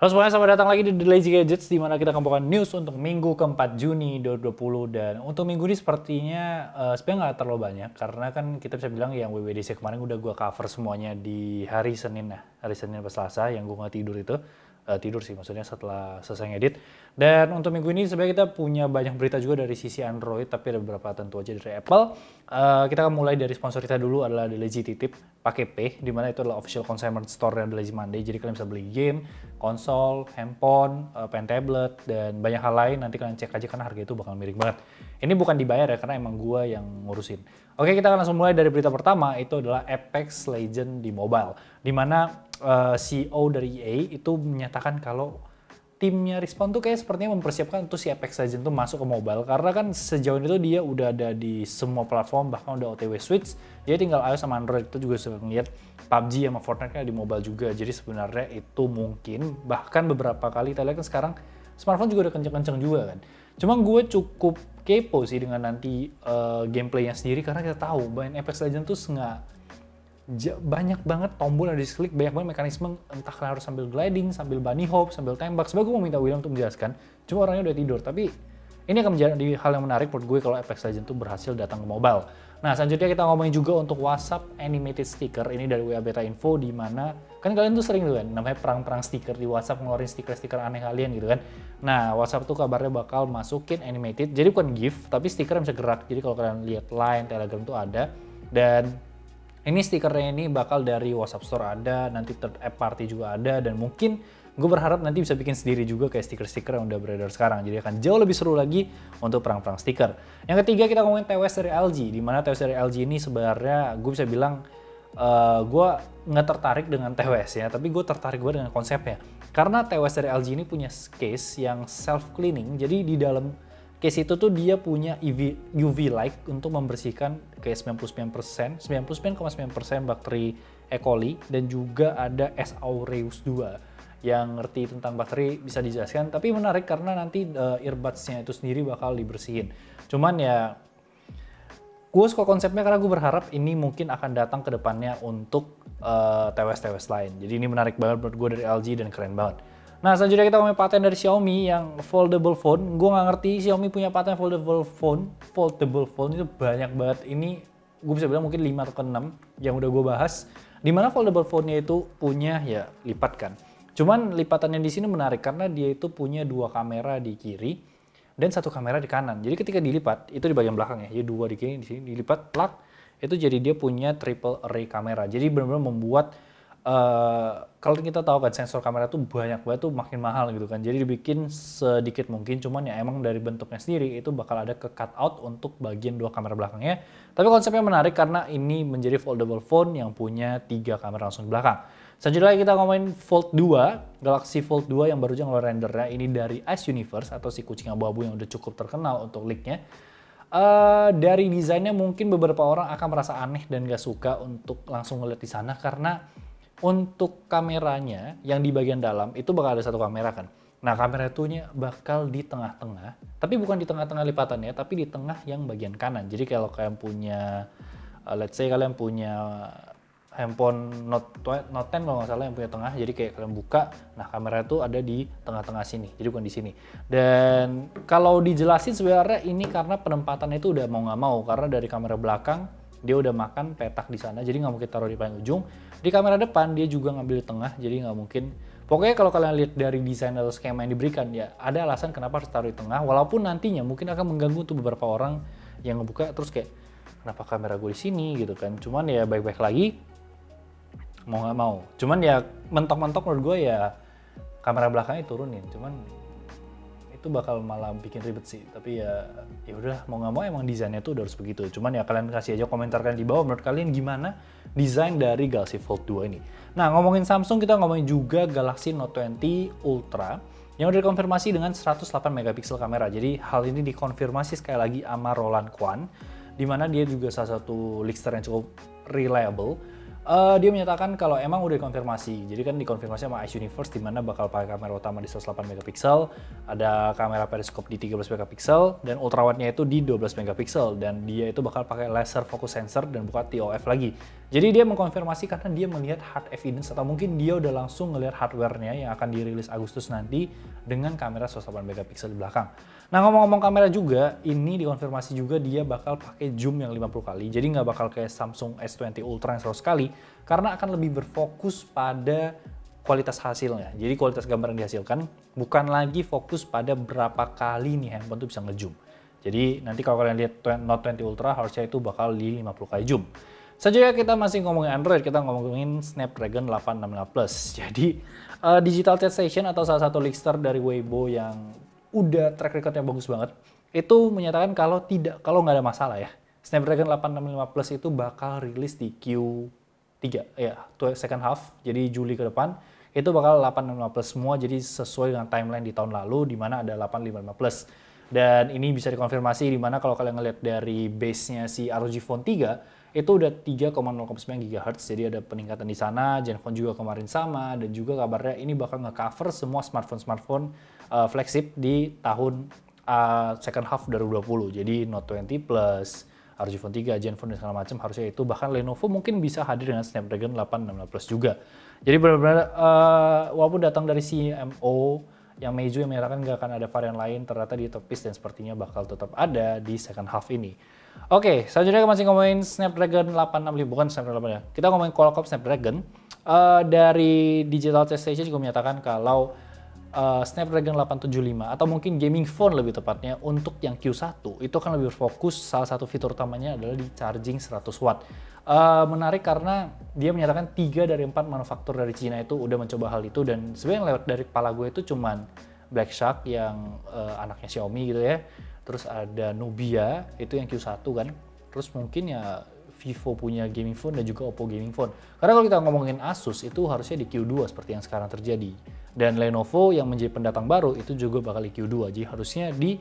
Halo semuanya, selamat datang lagi di The Lazy Gadgets, di mana kita akan bawakan news untuk minggu ke-4 Juni 2020. Dan untuk minggu ini sepertinya sebenarnya nggak terlalu banyak, karena kan kita bisa bilang yang WWDC kemarin udah gue cover semuanya di hari Senin, hari Senin atau Selasa yang gue nggak tidur itu. Tidur sih maksudnya setelah selesai ngedit. Dan untuk minggu ini sebenarnya kita punya banyak berita juga dari sisi Android, tapi ada beberapa tentu aja dari Apple. Kita akan mulai dari sponsor kita dulu adalah The Lazy Titip pakai Pay, di mana itu adalah official consumer store dari The Lazy Monday. Jadi kalian bisa beli game, konsol, handphone, pen tablet, dan banyak hal lain. Nanti kalian cek aja karena harga itu bakal miring banget. Ini bukan dibayar ya, karena emang gua yang ngurusin. Oke, kita akan langsung mulai dari berita pertama, itu adalah Apex Legends di mobile. Di mana CEO dari EA itu menyatakan kalau timnya Respawn tuh kayak sepertinya mempersiapkan untuk si Apex Legends tuh masuk ke mobile. Karena kan sejauh ini tuh dia udah ada di semua platform, bahkan udah OTW Switch. Jadi tinggal iOS sama Android. Itu juga sudah ngeliat PUBG sama Fortnite kan di mobile juga. Jadi sebenarnya itu mungkin, bahkan beberapa kali kita lihat kan sekarang smartphone juga udah kenceng-kenceng juga kan. Cuma gue cukup kepo sih dengan nanti gameplaynya sendiri, karena kita tahu main Apex Legends tuh banyak banget tombol yang di-klik, banyak banget mekanisme, entah kalian harus sambil gliding, sambil bunny hop, sambil tembak. Sebenarnya gue mau minta William untuk menjelaskan, cuma orangnya udah tidur. Tapi ini akan menjadi hal yang menarik menurut gue kalau Apex Legends tuh berhasil datang ke mobile. Nah, selanjutnya kita ngomongin juga untuk WhatsApp Animated Sticker. Ini dari WA Beta Info, di mana kan kalian tuh sering tuh kan namanya perang-perang stiker di WhatsApp, ngeluarin stiker-stiker aneh kalian gitu kan. Nah, WhatsApp tuh kabarnya bakal masukin animated, jadi bukan GIF, tapi stiker yang bisa gerak. Jadi kalau kalian lihat Line, Telegram tuh ada. Dan ini stikernya ini bakal dari WhatsApp Store ada, nanti third app party juga ada, dan mungkin gue berharap nanti bisa bikin sendiri juga kayak stiker-stiker yang udah beredar sekarang. Jadi akan jauh lebih seru lagi untuk perang-perang stiker. Yang ketiga kita ngomongin TWS dari LG, di mana TWS dari LG ini sebenarnya gue bisa bilang gue nggak tertarik dengan TWS ya, tapi gue tertarik banget dengan konsepnya. Karena TWS dari LG ini punya case yang self-cleaning, jadi di dalam case itu tuh dia punya UV light untuk membersihkan kayak 99,9% bakteri E. coli, dan juga ada S. aureus 2 yang ngerti tentang bakteri bisa dijelaskan. Tapi menarik karena nanti earbuds-nya itu sendiri bakal dibersihin. Cuman ya gue suka konsepnya karena gue berharap ini mungkin akan datang ke depannya untuk TWS-TWS lain. Jadi ini menarik banget menurut gue dari LG dan keren banget. Nah, selanjutnya kita ngomongin paten dari Xiaomi yang foldable phone. Gue nggak ngerti Xiaomi punya paten foldable phone. Foldable phone itu banyak banget. Ini gue bisa bilang mungkin 5 atau ke 6 yang udah gue bahas. Dimana foldable phone-nya itu punya ya lipat kan. Cuman lipatannya di sini menarik karena dia itu punya 2 kamera di kiri dan 1 kamera di kanan. Jadi ketika dilipat, itu di bagian belakang ya, 2 di kiri, di sini dilipat, plak, itu jadi dia punya triple array kamera. Jadi benar-benar membuat kalau kita tahu kan sensor kamera tuh banyak banget tuh makin mahal gitu kan. Jadi dibikin sedikit mungkin, cuman ya emang dari bentuknya sendiri itu bakal ada ke cut out untuk bagian 2 kamera belakangnya. Tapi konsepnya menarik karena ini menjadi foldable phone yang punya 3 kamera langsung di belakang. Selanjutnya kita ngomongin Fold 2, Galaxy Fold 2 yang baru aja ngeluarin rendernya. Ini dari Ice Universe atau si kucing abu-abu yang udah cukup terkenal untuk leaknya. Dari desainnya mungkin beberapa orang akan merasa aneh dan gak suka untuk langsung ngeliat di sana, karena untuk kameranya yang di bagian dalam itu bakal ada 1 kamera kan. Nah, kamera itunya bakal di tengah-tengah, tapi bukan di tengah-tengah lipatannya, tapi di tengah yang bagian kanan. Jadi kalau kalian punya, let's say kalian punya handphone Note 10 kalau nggak salah yang punya tengah, jadi kayak kalian buka, nah kamera itu ada di tengah-tengah sini, jadi bukan di sini. Dan kalau dijelasin sebenarnya ini karena penempatannya itu udah mau nggak mau, karena dari kamera belakang dia udah makan petak di sana, jadi nggak mungkin taruh di paling ujung. Di kamera depan dia juga ngambil di tengah, jadi nggak mungkin. Pokoknya kalau kalian lihat dari desain atau skema yang diberikan, ya ada alasan kenapa harus taruh di tengah, walaupun nantinya mungkin akan mengganggu tuh beberapa orang yang ngebuka terus kayak kenapa kamera gue di sini gitu kan. Cuman ya baik-baik lagi, mau nggak mau. Cuman ya mentok-mentok menurut gue ya kamera belakangnya turunin. Cuman itu bakal malah bikin ribet sih. Tapi ya udah mau nggak mau emang desainnya tuh udah harus begitu. Cuman ya kalian kasih aja komentar kalian di bawah menurut kalian gimana desain dari Galaxy Fold 2 ini. Nah, ngomongin Samsung, kita ngomongin juga Galaxy Note 20 Ultra yang udah dikonfirmasi dengan 108 megapiksel kamera. Jadi hal ini dikonfirmasi sekali lagi sama Roland Quan, di mana dia juga salah satu leakster yang cukup reliable. Dia menyatakan kalau emang udah dikonfirmasi. Jadi kan dikonfirmasi sama Ice Universe, di mana bakal pakai kamera utama di 108 megapiksel, ada kamera periskop di 13 megapiksel, dan ultrawide-nya itu di 12 megapiksel, dan dia itu bakal pakai laser focus sensor dan bukan TOF lagi. Jadi dia mengkonfirmasi karena dia melihat hard evidence atau mungkin dia udah langsung ngelihat hardware-nya yang akan dirilis Agustus nanti dengan kamera 108 megapiksel di belakang. Nah ngomong-ngomong kamera juga, ini dikonfirmasi juga dia bakal pakai zoom yang 50 kali. Jadi nggak bakal kayak Samsung S20 Ultra yang 100 kali karena akan lebih berfokus pada kualitas hasilnya. Jadi kualitas gambar yang dihasilkan bukan lagi fokus pada berapa kali nih handphone tuh bisa nge-zoom. Jadi nanti kalau kalian lihat Note 20 Ultra harusnya itu bakal di 50 kali zoom. Selanjutnya kita masih ngomongin Android, kita ngomongin Snapdragon 865 Plus. Jadi Digital Chat Station atau salah satu leakster dari Weibo yang udah track recordnya bagus banget, itu menyatakan kalau nggak ada masalah ya, Snapdragon 865 Plus itu bakal rilis di Q3 ya, second half, jadi Juli ke depan itu bakal 865 Plus semua, jadi sesuai dengan timeline di tahun lalu di mana ada 855 Plus. Dan ini bisa dikonfirmasi di mana kalau kalian ngeliat dari base-nya si ROG Phone 3 itu udah 3,09 GHz, jadi ada peningkatan di sana. Zenfone juga kemarin sama, dan juga kabarnya ini bakal nge-cover semua smartphone flagship di tahun second half 2020. Jadi Note 20 Plus, ROG Phone 3, Zenfone dan segala macam harusnya itu, bahkan Lenovo mungkin bisa hadir dengan Snapdragon 865 Plus juga. Jadi benar-benar walaupun datang dari CMO yang Meizu yang menyatakan nggak akan ada varian lain, ternyata di tepis dan sepertinya bakal tetap ada di second half ini. Oke, selanjutnya masih ngomongin Snapdragon 865, bukan Snapdragon 8 ya. Kita ngomongin Qualcomm Snapdragon. Dari Digital Test Station juga menyatakan kalau Snapdragon 875 atau mungkin gaming phone lebih tepatnya untuk yang Q1 itu akan lebih berfokus, salah satu fitur utamanya adalah di charging 100 watt. Menarik karena dia menyatakan 3 dari 4 manufaktur dari Cina itu udah mencoba hal itu, dan sebenarnya yang lewat dari kepala gue itu cuman Black Shark yang anaknya Xiaomi gitu ya. Terus ada Nubia, itu yang Q1 kan. Terus mungkin ya Vivo punya gaming phone dan juga Oppo gaming phone. Karena kalau kita ngomongin Asus itu harusnya di Q2 seperti yang sekarang terjadi. Dan Lenovo yang menjadi pendatang baru itu juga bakal di Q2. Jadi harusnya di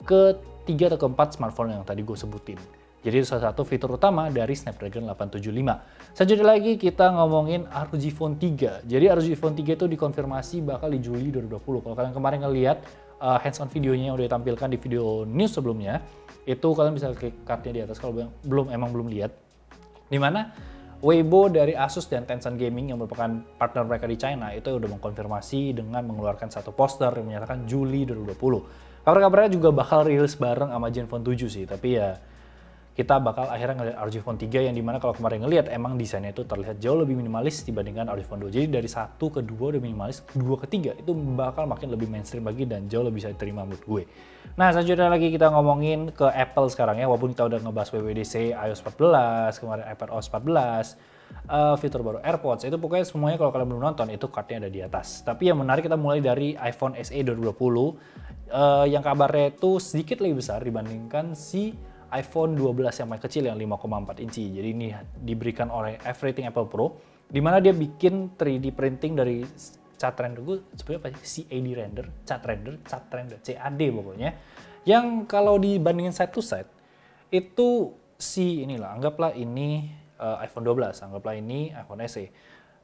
ketiga atau keempat smartphone yang tadi gue sebutin. Jadi itu salah satu fitur utama dari Snapdragon 875. Selanjutnya lagi kita ngomongin ROG Phone 3. Jadi ROG Phone 3 itu dikonfirmasi bakal di Juli 2020. Kalau kalian kemarin ngeliat hands-on videonya yang udah ditampilkan di video news sebelumnya, itu kalian bisa klik card-nya di atas kalau belum lihat. Dimana Weibo dari Asus dan Tencent Gaming yang merupakan partner mereka di China itu udah mengkonfirmasi dengan mengeluarkan satu poster yang menyatakan Juli 2020. Kabar-kabarnya juga bakal rilis bareng sama Zenfone 7 sih, tapi ya kita bakal akhirnya ngeliat ROG Phone 3 yang dimana kalau kemarin ngeliat emang desainnya itu terlihat jauh lebih minimalis dibandingkan ROG Phone 2. Jadi dari 1 ke 2 udah minimalis, 2 ke 3 itu bakal makin lebih mainstream lagi dan jauh lebih bisa diterima menurut gue. Nah selanjutnya lagi kita ngomongin ke Apple sekarang ya, walaupun kita udah ngebahas WWDC, iOS 14, kemarin iPadOS 14, fitur baru AirPods, itu pokoknya semuanya kalau kalian belum nonton itu cardnya ada di atas. Tapi yang menarik kita mulai dari iPhone SE 2020 yang kabarnya itu sedikit lebih besar dibandingkan si iPhone 12 yang paling kecil yang 5,4 inci. Jadi ini diberikan oleh Everything Apple Pro, di mana dia bikin 3D printing dari cat render, gue sebenarnya apa sih? CAD render, cat render, CAD pokoknya. Yang kalau dibandingin side to side, itu anggaplah ini iPhone 12, anggaplah ini iPhone SE.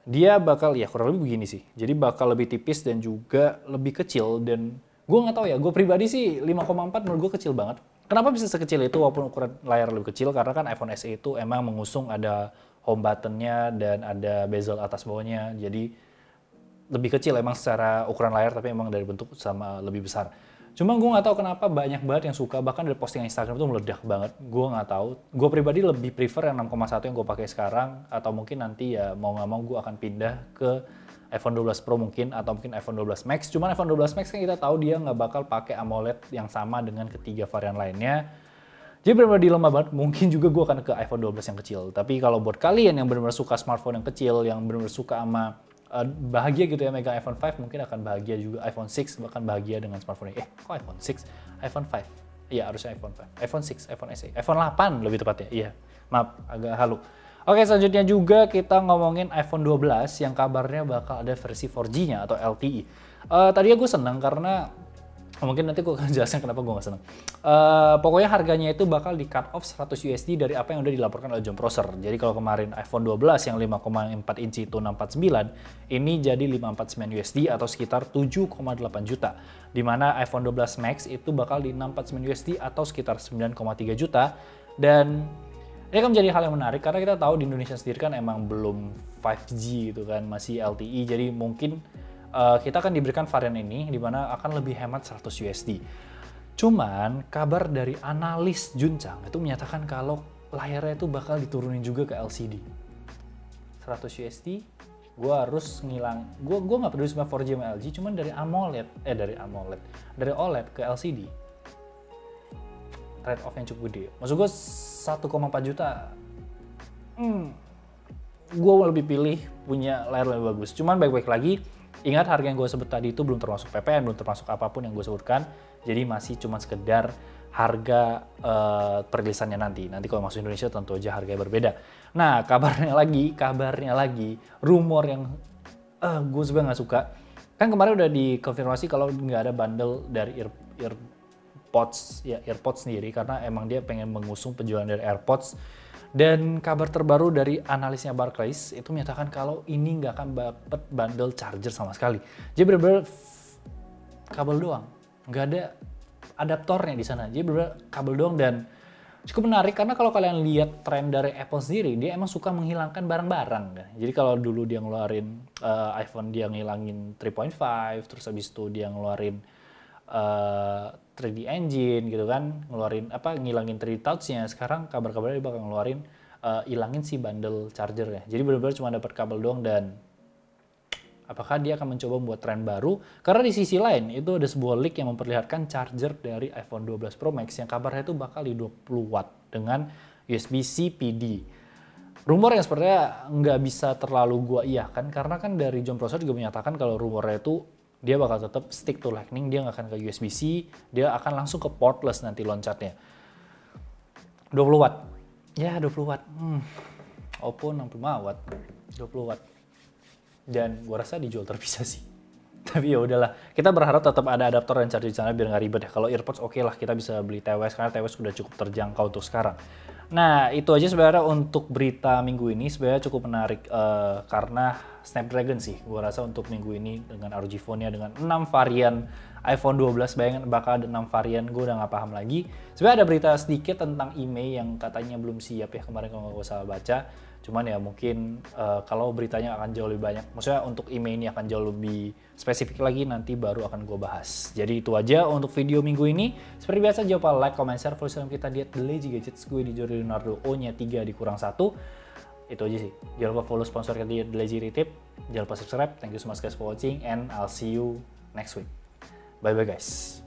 Dia bakal, ya kurang lebih begini sih. Jadi bakal lebih tipis dan juga lebih kecil, dan gue nggak tahu ya, gue pribadi sih 5,4 menurut gue kecil banget. Kenapa bisa sekecil itu walaupun ukuran layar lebih kecil? Karena kan iPhone SE itu emang mengusung ada home button-nya dan ada bezel atas bawahnya. Jadi lebih kecil emang secara ukuran layar, tapi emang dari bentuk sama lebih besar. Cuma gue nggak tahu kenapa banyak banget yang suka, bahkan dari postingan Instagram itu meledak banget. Gue nggak tahu. Gue pribadi lebih prefer yang 6,1 yang gue pakai sekarang, atau mungkin nanti ya mau nggak mau gue akan pindah ke iPhone 12 Pro mungkin, atau mungkin iPhone 12 Max. Cuman iPhone 12 Max kan kita tahu dia nggak bakal pakai AMOLED yang sama dengan ketiga varian lainnya. Jadi benar-benar dilema banget. Mungkin juga gue akan ke iPhone 12 yang kecil. Tapi kalau buat kalian yang benar-benar suka smartphone yang kecil, yang benar-benar suka sama bahagia gitu ya megang iPhone 5, mungkin akan bahagia juga. iPhone 6 bahkan bahagia dengan smartphone ini. Kok iPhone 6? iPhone 5? Iya harusnya iPhone 5. iPhone 6, iPhone SE. iPhone 8 lebih tepatnya. Iya, maaf agak halu. Oke, selanjutnya juga kita ngomongin iPhone 12 yang kabarnya bakal ada versi 4G-nya atau LTE. Tadinya gue senang karena mungkin nanti gue akan jelasin kenapa gue gak senang. Pokoknya harganya itu bakal di cut off 100 USD dari apa yang udah dilaporkan oleh John Prosser. Jadi kalau kemarin iPhone 12 yang 5,4 inci itu 649, ini jadi 549 USD atau sekitar 7,8 juta. Dimana iPhone 12 Max itu bakal di 649 USD atau sekitar 9,3 juta. Dan Ini akan menjadi hal yang menarik karena kita tahu di Indonesia sendiri kan emang belum 5G gitu kan, masih LTE. Jadi mungkin kita akan diberikan varian ini di mana akan lebih hemat 100 USD. Cuman kabar dari analis Juncang itu menyatakan kalau layarnya itu bakal diturunin juga ke LCD. 100 USD, gue harus ngilang. Gue nggak peduli sama 4G sama LG, cuman dari OLED ke LCD. Trade off yang cukup gede. Maksud gue 1,4 juta. Gue lebih pilih punya layar lebih bagus. Cuman baik-baik lagi, ingat harga yang gue sebut tadi itu belum termasuk PPN, belum termasuk apapun yang gue sebutkan. Jadi masih cuma sekedar harga perilisannya nanti. Nanti kalau masuk Indonesia tentu aja harganya berbeda. Nah, kabarnya lagi, rumor yang gue sebenarnya nggak suka. Kan kemarin udah dikonfirmasi kalau nggak ada bundle dari AirPods sendiri karena emang dia pengen mengusung penjualan dari AirPods. Dan kabar terbaru dari analisnya Barclays itu menyatakan kalau ini nggak akan dapat bundle charger sama sekali. Jadi benar-benar kabel doang, nggak ada adaptornya di sana. Jadi benar-benar kabel doang dan cukup menarik karena kalau kalian lihat tren dari Apple sendiri, dia emang suka menghilangkan barang-barang. Kan? Jadi kalau dulu dia ngeluarin iPhone, dia ngilangin 3.5, terus habis itu dia ngeluarin 3D Engine gitu kan, ngilangin 3D Touch-nya. Sekarang kabar-kabarnya dia bakal ngeluarin ilangin si bundle charger ya. Jadi benar-benar cuma dapat kabel doang. Dan apakah dia akan mencoba membuat tren baru? Karena di sisi lain itu ada sebuah leak yang memperlihatkan charger dari iPhone 12 Pro Max yang kabarnya itu bakal di 20 watt dengan USB-C PD. Rumor yang sepertinya nggak bisa terlalu gua iyakan karena kan dari John Prosser juga menyatakan kalau rumornya itu dia bakal tetap stick to Lightning, dia nggak akan ke USB-C, dia akan langsung ke portless nanti loncatnya. 20 watt. Ya, 20 watt. Oppo 65 watt. 20 watt. Dan gua rasa dijual terpisah sih. Tapi ya udahlah, kita berharap tetap ada adaptor dan charger di sana biar nggak ribet ya. Kalau AirPods oke lah, kita bisa beli TWS karena TWS sudah cukup terjangkau untuk sekarang. Nah, itu aja sebenarnya untuk berita minggu ini. Sebenarnya cukup menarik karena Snapdragon sih. Gue rasa untuk minggu ini dengan ROG Phone-nya dengan 6 varian iPhone 12. Bayangin bakal ada 6 varian, gue udah nggak paham lagi. Sebenarnya ada berita sedikit tentang IMEI yang katanya belum siap ya kemarin kalau nggak salah baca. Cuman ya mungkin kalau beritanya akan jauh lebih banyak. Maksudnya untuk IMEI ini akan jauh lebih spesifik lagi nanti baru akan gue bahas. Jadi itu aja untuk video minggu ini. Seperti biasa jangan lupa like, comment, share, follow kita di @thelazy gadgets. Gue di Jordi Leonardo, O-nya 3 dikurang 1. Itu aja sih. Jangan lupa follow sponsor kita di @thelazy retip. Jangan lupa subscribe. Thank you so much guys for watching and I'll see you next week. Bye bye guys.